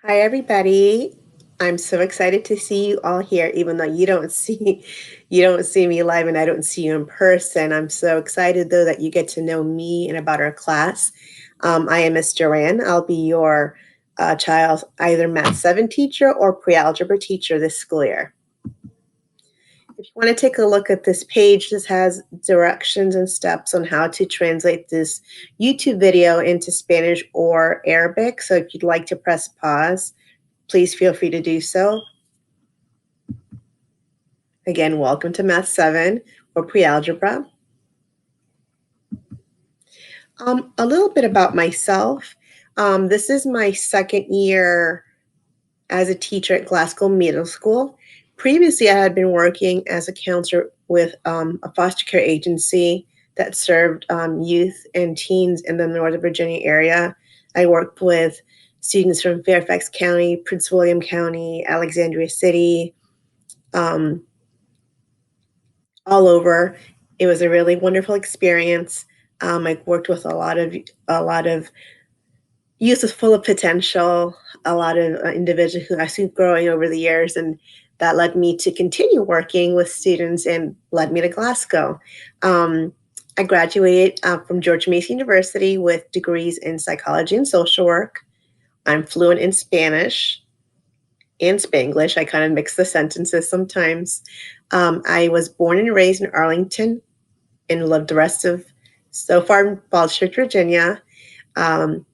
Hi, everybody. I'm so excited to see you all here, even though you don't see me live and I don't see you in person. I'm so excited though that you get to know me and about our class. I am Miss Duran. I'll be your child's either Math 7 teacher or pre-algebra teacher this school year. If you want to take a look at this page, this has directions and steps on how to translate this YouTube video into Spanish or Arabic. So if you'd like to press pause, please feel free to do so. Again, welcome to Math 7 or Pre-Algebra. A little bit about myself. This is my second year as a teacher at Glasgow Middle School. Previously, I had been working as a counselor with a foster care agency that served youth and teens in the Northern Virginia area. I worked with students from Fairfax County, Prince William County, Alexandria City, all over. It was a really wonderful experience. I worked with a lot of youth with full of potential, a lot of individuals who I see growing over the years, and that led me to continue working with students and led me to Glasgow. I graduated from George Mason University with degrees in psychology and social work. I'm fluent in Spanish and Spanglish. I kind of mix the sentences sometimes. I was born and raised in Arlington and lived the rest of so far in Falls Church, Virginia. Um,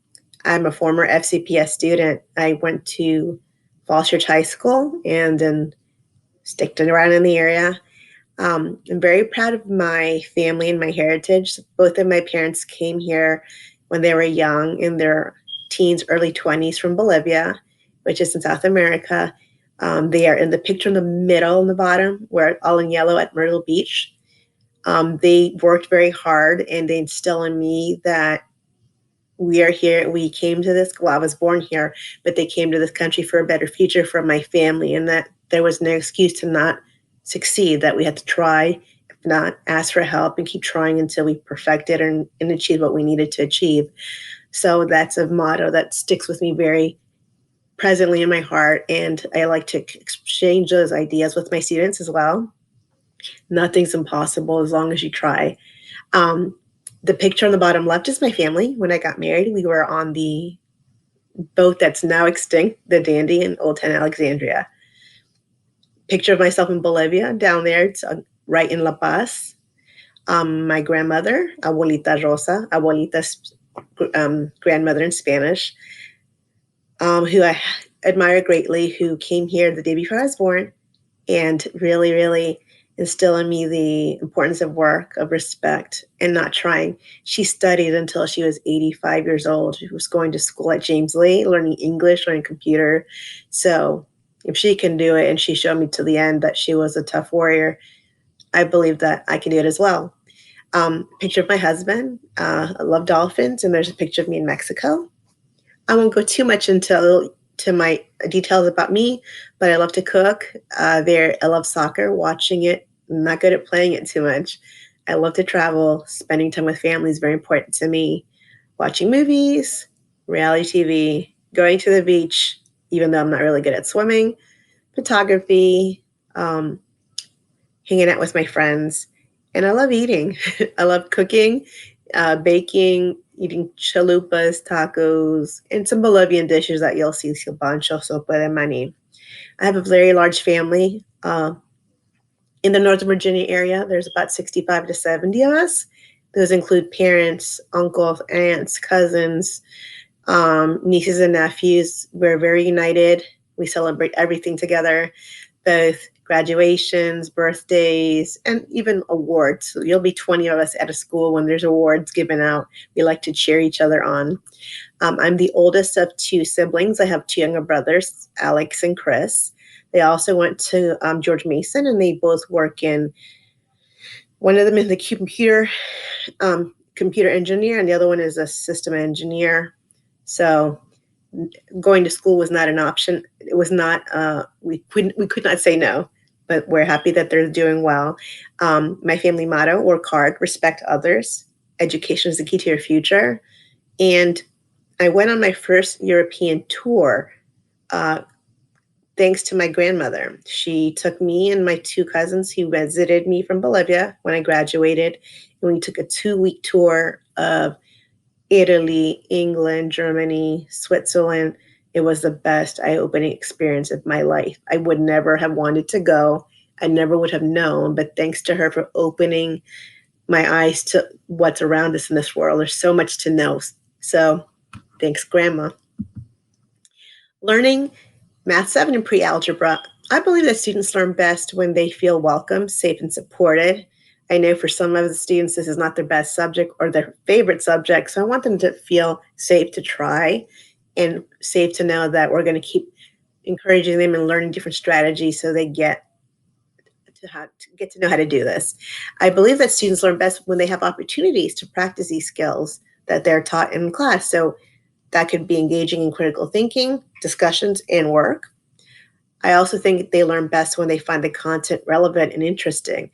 I'm a former FCPS student. I went to Falls Church High School and then sticked around in the area. I'm very proud of my family and my heritage. Both of my parents came here when they were young, in their teens, early 20s, from Bolivia, which is in South America. They are in the picture in the middle in the bottom, where all in yellow at Myrtle Beach. They worked very hard and they instill in me that we are here. We came to this, well, I was born here, but they came to this country for a better future for my family, and that there was no excuse to not succeed, that we had to try, if not ask for help, and keep trying until we perfected and achieved what we needed to achieve. So that's a motto that sticks with me very presently in my heart, and I like to exchange those ideas with my students as well. Nothing's impossible as long as you try. Um, the picture on the bottom left is my family. When I got married, we were on the boat that's now extinct, the Dandy, in Old Town Alexandria. Picture of myself in Bolivia down there. It's right in La Paz. My grandmother, Abuelita Rosa, Abuelita's grandmother in Spanish, who I admire greatly, who came here the day before I was born and really, really instill in me the importance of work, of respect, and not trying. She studied until she was 85 years old. She was going to school at James Lee, learning English, learning computer. So if she can do it, and she showed me to the end that she was a tough warrior, I believe that I can do it as well. Picture of my husband. I love dolphins, and there's a picture of me in Mexico. I won't go too much into my details about me, but I love to cook. I love soccer, watching it. I'm not good at playing it too much. I love to travel. Spending time with family is very important to me. Watching movies, reality TV, going to the beach, even though I'm not really good at swimming, photography, um, hanging out with my friends, and I love eating. I love cooking, baking, eating chalupas, tacos, and some Bolivian dishes that you'll see, silbancho, sopa de maní. I have a very large family. In the Northern Virginia area, there's about 65 to 70 of us. Those include parents, uncles, aunts, cousins, nieces and nephews. We're very united. We celebrate everything together, both graduations, birthdays, and even awards. So you'll be 20 of us at a school when there's awards given out. We like to cheer each other on. I'm the oldest of two siblings. I have two younger brothers, Alex and Chris. They also went to George Mason, and they both work in, one of them is the computer engineer, and the other one is a system engineer. So going to school was not an option. It was not, we could not say no, but we're happy that they're doing well. My family motto: work hard, respect others. Education is the key to your future. And I went on my first European tour thanks to my grandmother. She took me and my two cousins who visited me from Bolivia when I graduated, and we took a 2-week tour of Italy, England, Germany, Switzerland. It was the best eye-opening experience of my life. I would never have wanted to go. I never would have known, but thanks to her for opening my eyes to what's around us in this world. There's so much to know. So thanks, Grandma. Learning Math 7 and pre-algebra. I believe that students learn best when they feel welcome, safe, and supported. I know for some of the students, this is not their best subject or their favorite subject, so I want them to feel safe to try and safe to know that we're going to keep encouraging them and learning different strategies so they get to know how to do this. I believe that students learn best when they have opportunities to practice these skills that they're taught in class. So that could be engaging in critical thinking, discussions, and work. I also think they learn best when they find the content relevant and interesting.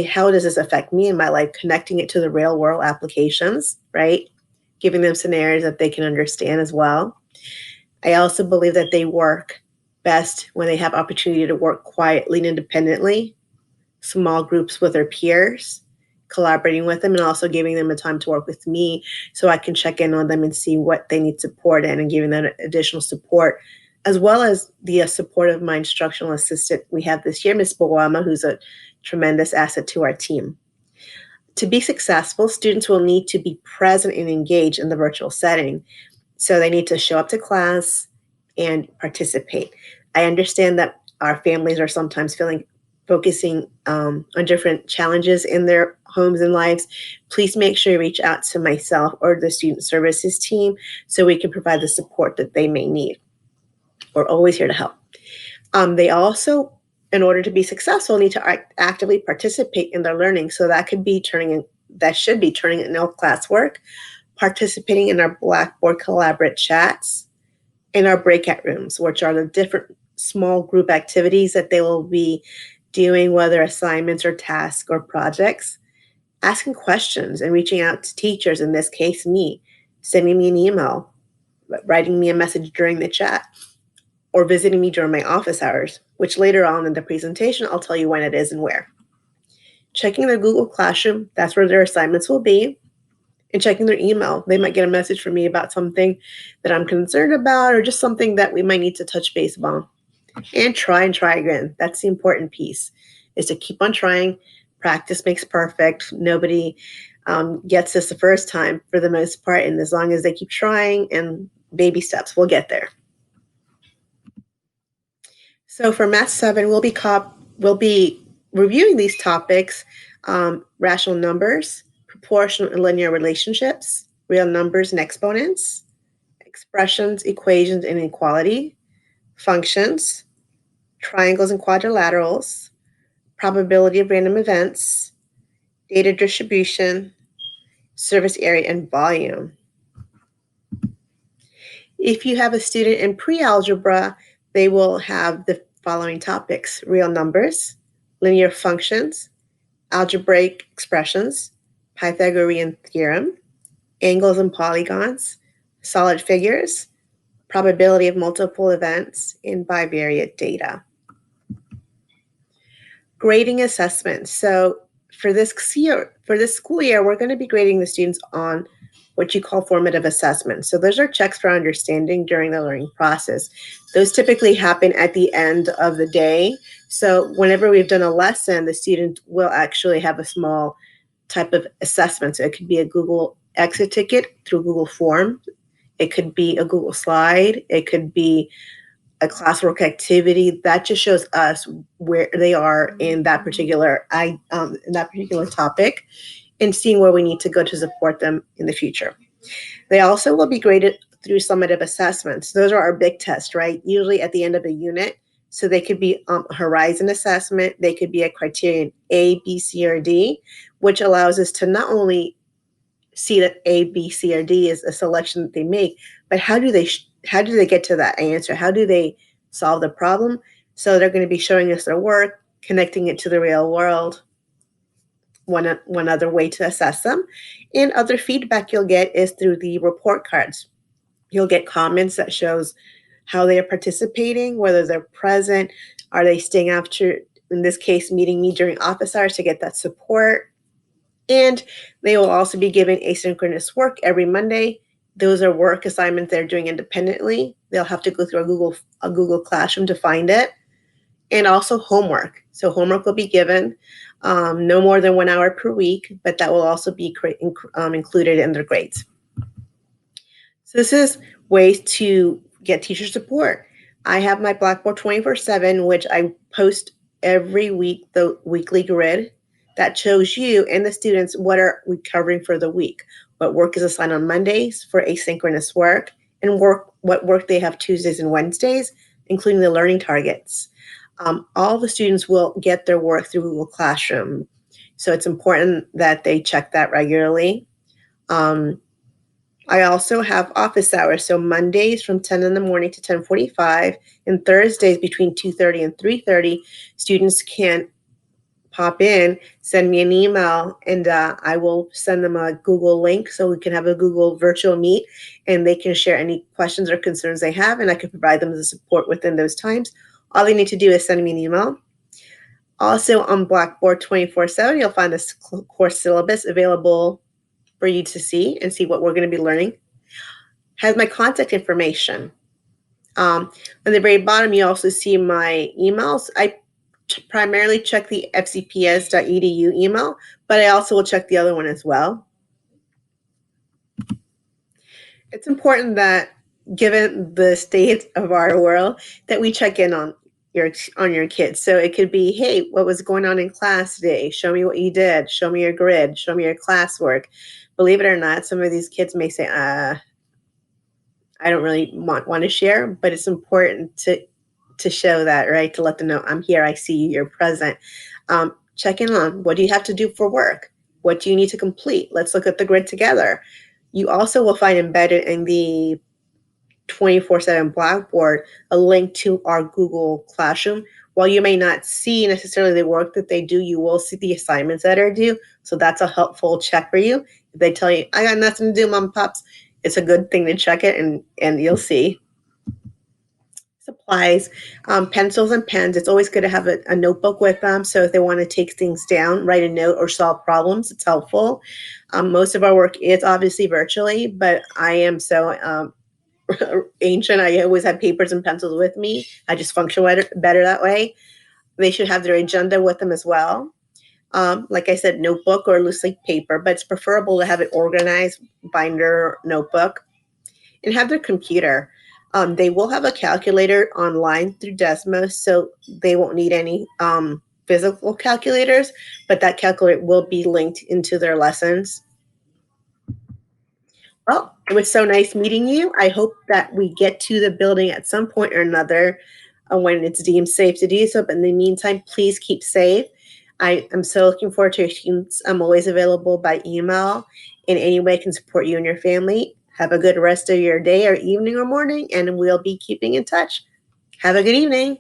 How does this affect me in my life? Connecting it to the real world applications, right? Giving them scenarios that they can understand as well. I also believe that they work best when they have opportunity to work quietly and independently, small groups with their peers, collaborating with them, and also giving them a time to work with me so I can check in on them and see what they need support in and giving them additional support, as well as the support of my instructional assistant we have this year, Ms. Bawama, who's a tremendous asset to our team. To be successful, students will need to be present and engaged in the virtual setting. So they need to show up to class and participate. I understand that our families are sometimes focusing on different challenges in their homes and lives. Please make sure you reach out to myself or the student services team so we can provide the support that they may need. We're always here to help. They also, in order to be successful, need to actively participate in their learning. So that should be turning in classwork, participating in our Blackboard collaborate chats, in our breakout rooms, which are the different small group activities that they will be doing, whether assignments or tasks or projects, asking questions and reaching out to teachers, in this case, me, sending me an email, writing me a message during the chat, or visiting me during my office hours, which later on in the presentation, I'll tell you when it is and where. Checking their Google Classroom, that's where their assignments will be, and checking their email. They might get a message from me about something that I'm concerned about or just something that we might need to touch base on. And try again. That's the important piece, is to keep on trying. Practice makes perfect. Nobody gets this the first time for the most part, and as long as they keep trying and baby steps, we'll get there. So for Math 7, we'll be reviewing these topics: rational numbers, proportional and linear relationships, real numbers and exponents, expressions, equations, and inequality, functions, triangles and quadrilaterals, probability of random events, data distribution, surface area, and volume. If you have a student in pre-algebra, they will have the following topics: real numbers, linear functions, algebraic expressions, Pythagorean theorem, angles and polygons, solid figures, probability of multiple events, and bivariate data. Grading assessment. So for this school year, we're going to be grading the students on what you call formative assessments. So those are checks for understanding during the learning process. Those typically happen at the end of the day. So whenever we've done a lesson, the student will actually have a small type of assessment. So it could be a Google exit ticket through Google Form. It could be a Google slide. It could be a classwork activity that just shows us where they are in that particular topic, and seeing where we need to go to support them in the future. They also will be graded through summative assessments. Those are our big tests, right? Usually at the end of a unit. So they could be a horizon assessment. They could be a criterion A, B, C, or D, which allows us to not only see that A, B, C, or D is a selection that they make, but how do they get to that answer? How do they solve the problem? So they're going to be showing us their work, connecting it to the real world. One other way to assess them. And other feedback you'll get is through the report cards. You'll get comments that shows how they are participating, whether they're present, are they staying after, in this case, meeting me during office hours to get that support. And they will also be given asynchronous work every Monday. Those are work assignments they're doing independently. They'll have to go through a Google Classroom to find it. And also homework. So homework will be given no more than 1 hour per week, but that will also be included in their grades. So this is ways to get teacher support. I have my Blackboard 24/7, which I post every week, the weekly grid that shows you and the students what are we covering for the week, what work is assigned on Mondays for asynchronous work, and what work they have Tuesdays and Wednesdays, including the learning targets. All the students will get their work through Google Classroom, so it's important that they check that regularly. I also have office hours, so Mondays from 10 in the morning to 10:45, and Thursdays between 2:30 and 3:30, students can pop in, send me an email, and I will send them a Google link so we can have a Google virtual meet, and they can share any questions or concerns they have, and I can provide them the support within those times. All they need to do is send me an email. Also on Blackboard 24/7, you'll find this course syllabus available for you to see and see what we're going to be learning. Has my contact information. On the very bottom, you also see my emails. I primarily check the fcps.edu email, but I also will check the other one as well. It's important that, given the state of our world, that we check in on your kids. So it could be, hey, what was going on in class today? Show me what you did. Show me your grid. Show me your classwork. Believe it or not, some of these kids may say, I don't really want to share, but it's important to show that, right? To let them know I'm here, I see you, you're present. Check in on, what do you have to do for work? What do you need to complete? Let's look at the grid together. You also will find embedded in the 24/7 Blackboard a link to our Google Classroom. While you may not see necessarily the work that they do, you will see the assignments that are due. So that's a helpful check for you. If they tell you, I got nothing to do, mom and pops, it's a good thing to check it, and you'll see. Supplies, pencils and pens. It's always good to have a notebook with them. So if they want to take things down, write a note, or solve problems, it's helpful. Most of our work is obviously virtually, but I am so ancient. I always have papers and pencils with me. I just function better that way. They should have their agenda with them as well. Like I said, notebook or loose leaf paper, but it's preferable to have it organized, binder, notebook, and have their computer. They will have a calculator online through Desmos, so they won't need any physical calculators, but that calculator will be linked into their lessons. Well, it was so nice meeting you. I hope that we get to the building at some point or another when it's deemed safe to do so. But in the meantime, please keep safe. I am so looking forward to your students. I'm always available by email in any way I can support you and your family. Have a good rest of your day or evening or morning, and we'll be keeping in touch. Have a good evening.